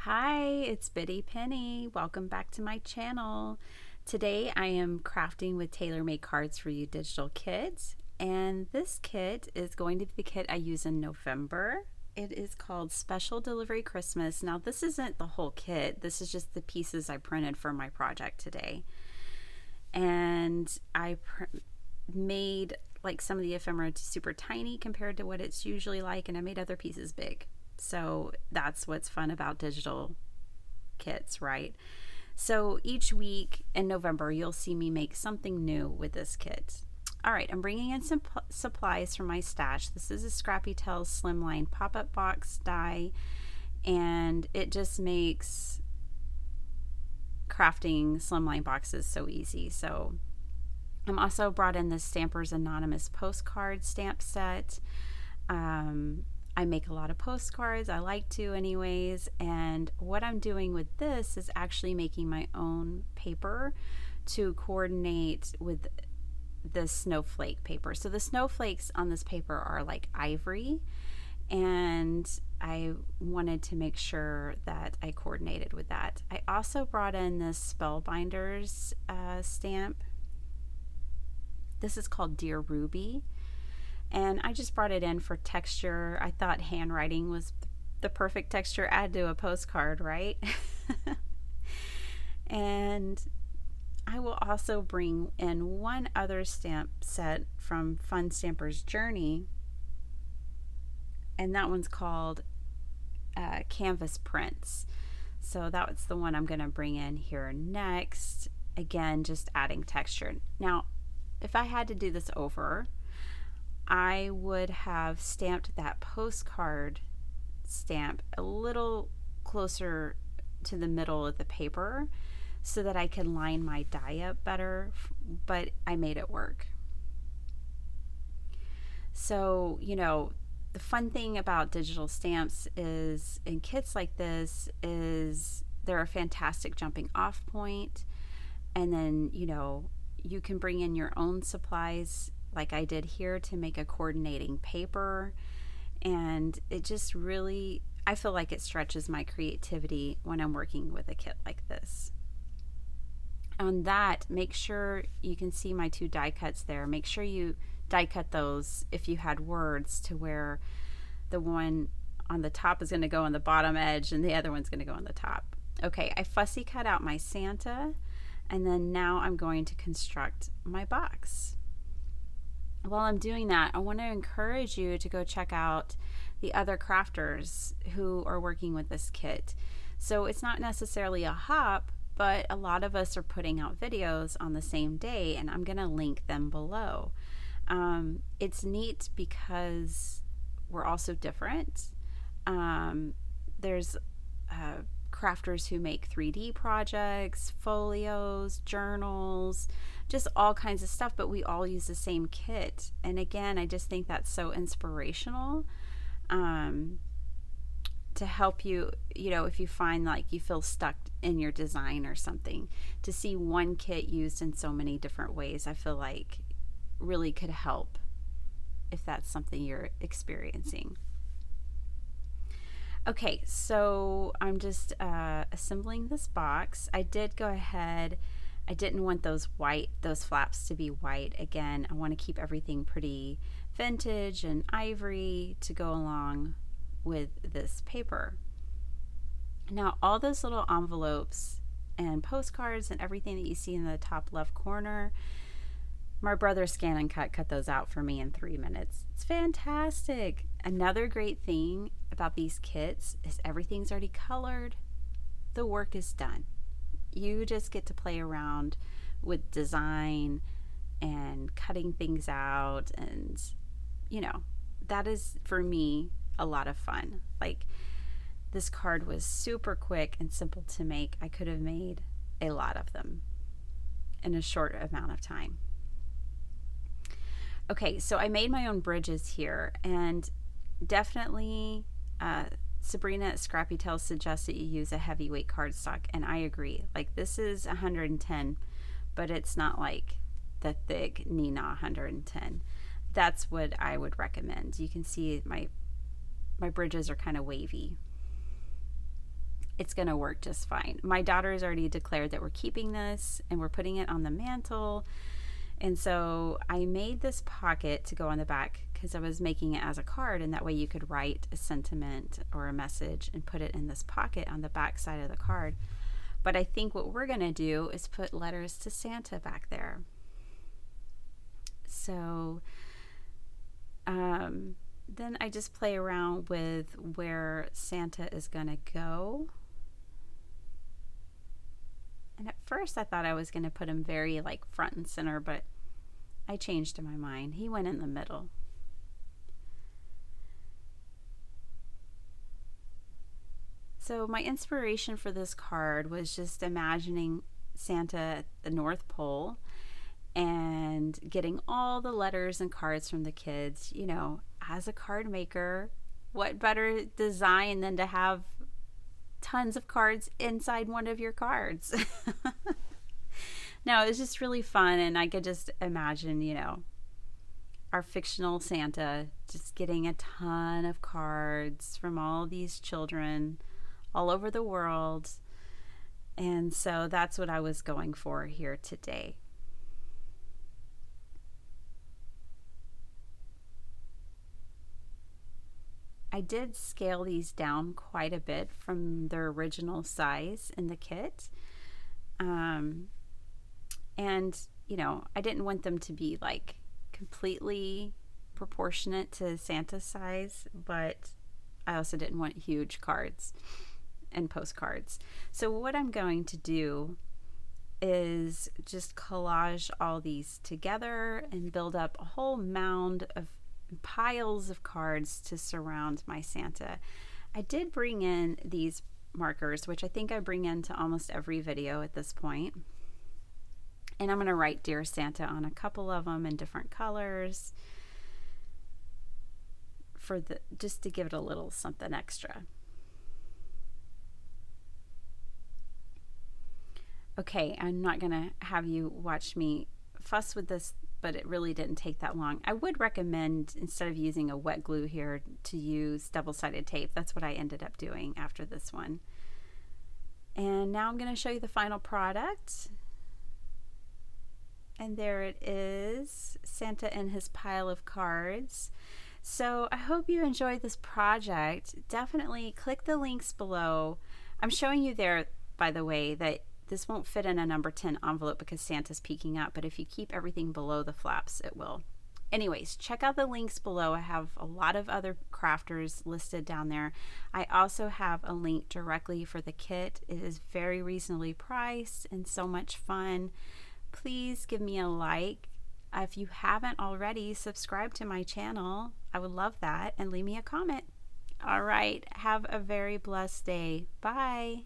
Hi, it's Biddy Penny. Welcome back to my channel. Today I am crafting with Taylor-Made Cards4u digital kit, and this kit is going to be the kit I use in November. It is called Special Delivery Christmas. Now this isn't the whole kit, this is just the pieces I printed for my project today. And I made like some of the ephemera super tiny compared to what it's usually like, and I made other pieces big. So that's what's fun about digital kits, right? So each week in November, you'll see me make something new with this kit. All right, I'm bringing in some supplies from my stash. This is a Scrappy Tails Slimline pop-up box die, and it just makes crafting slimline boxes so easy. So I'm also brought in the Stampers Anonymous postcard stamp set. I make a lot of postcards. I like to anyways. And what I'm doing with this is actually making my own paper to coordinate with the snowflake paper. So the snowflakes on this paper are like ivory, and I wanted to make sure that I coordinated with that. I also brought in this Spellbinders stamp. This is called Dear Ruby. And I just brought it in for texture. I thought handwriting was the perfect texture. Add to a postcard, right? And I will also bring in one other stamp set from Fun Stamper's Journey, and that one's called Canvas Prints. So that's the one I'm going to bring in here next. Again, just adding texture. Now, if I had to do this over, I would have stamped that postcard stamp a little closer to the middle of the paper so that I can line my die up better, but I made it work. So, you know, the fun thing about digital stamps is in kits like this is they're a fantastic jumping off point, and then, you know, you can bring in your own supplies like I did here to make a coordinating paper, and it just really, I feel like it stretches my creativity when I'm working with a kit like this. On that, make sure you can see my two die cuts there. Make sure you die cut those if you had words, to where the one on the top is going to go on the bottom edge and the other one's going to go on the top. Okay, I fussy cut out my Santa, and then now I'm going to construct my box. While I'm doing that, I want to encourage you to go check out the other crafters who are working with this kit. So it's not necessarily a hop, but a lot of us are putting out videos on the same day, and I'm going to link them below. It's neat because we're all so different. There's crafters who make 3D projects, folios, journals, just all kinds of stuff, but we all use the same kit. And again, I just think that's so inspirational to help you, you know, if you find like you feel stuck in your design or something, to see one kit used in so many different ways, I feel like really could help if that's something you're experiencing. Okay, so I'm just assembling this box. I did go ahead, I didn't want those flaps to be white. Again, I want to keep everything pretty vintage and ivory to go along with this paper. Now, all those little envelopes and postcards and everything that you see in the top left corner, my brother Scan and cut those out for me in 3 minutes. It's fantastic. Another great thing about these kits is everything's already colored. The work is done. You just get to play around with design and cutting things out, and you know, that is for me a lot of fun. Like, this card was super quick and simple to make. I could have made a lot of them in a short amount of time. Okay, so I made my own bridges here, and definitely Sabrina at Scrappy Tails suggests that you use a heavyweight cardstock, and I agree. Like, this is 110, but it's not like the thick Nina 110. That's what I would recommend. You can see my bridges are kind of wavy. it's going to work just fine. My daughter has already declared that we're keeping this and we're putting it on the mantle. And so I made this pocket to go on the back because I was making it as a card, and that way you could write a sentiment or a message and put it in this pocket on the back side of the card. But I think what we're going to do is put letters to Santa back there. So then I just play around with where Santa is going to go. And at first I thought I was going to put him very like front and center, but I changed my mind. He went in the middle. So my inspiration for this card was just imagining Santa at the North Pole and getting all the letters and cards from the kids. You know, as a card maker, what better design than to have tons of cards inside one of your cards? No, it was just really fun, and I could just imagine, you know, our fictional Santa just getting a ton of cards from all these children all over the world. And so that's what I was going for here today. I did scale these down quite a bit from their original size in the kit. And, you know, I didn't want them to be like completely proportionate to Santa's size, but I also didn't want huge cards and postcards. So what I'm going to do is just collage all these together and build up a whole mound of piles of cards to surround my Santa. I did bring in these markers, which I think I bring into almost every video at this point. And I'm going to write Dear Santa on a couple of them in different colors for just to give it a little something extra. Okay, I'm not going to have you watch me fuss with this, but it really didn't take that long. I would recommend, instead of using a wet glue here, to use double-sided tape. That's what I ended up doing after this one. And now I'm going to show you the final product. And there it is, Santa and his pile of cards. So I hope you enjoyed this project. Definitely click the links below. I'm showing you there, by the way, that this won't fit in a number 10 envelope because Santa's peeking up, but if you keep everything below the flaps, it will. Anyways, check out the links below. I have a lot of other crafters listed down there. I also have a link directly for the kit. It is very reasonably priced and so much fun. Please give me a like. If you haven't already, subscribe to my channel. I would love that, and leave me a comment. All right, have a very blessed day. Bye.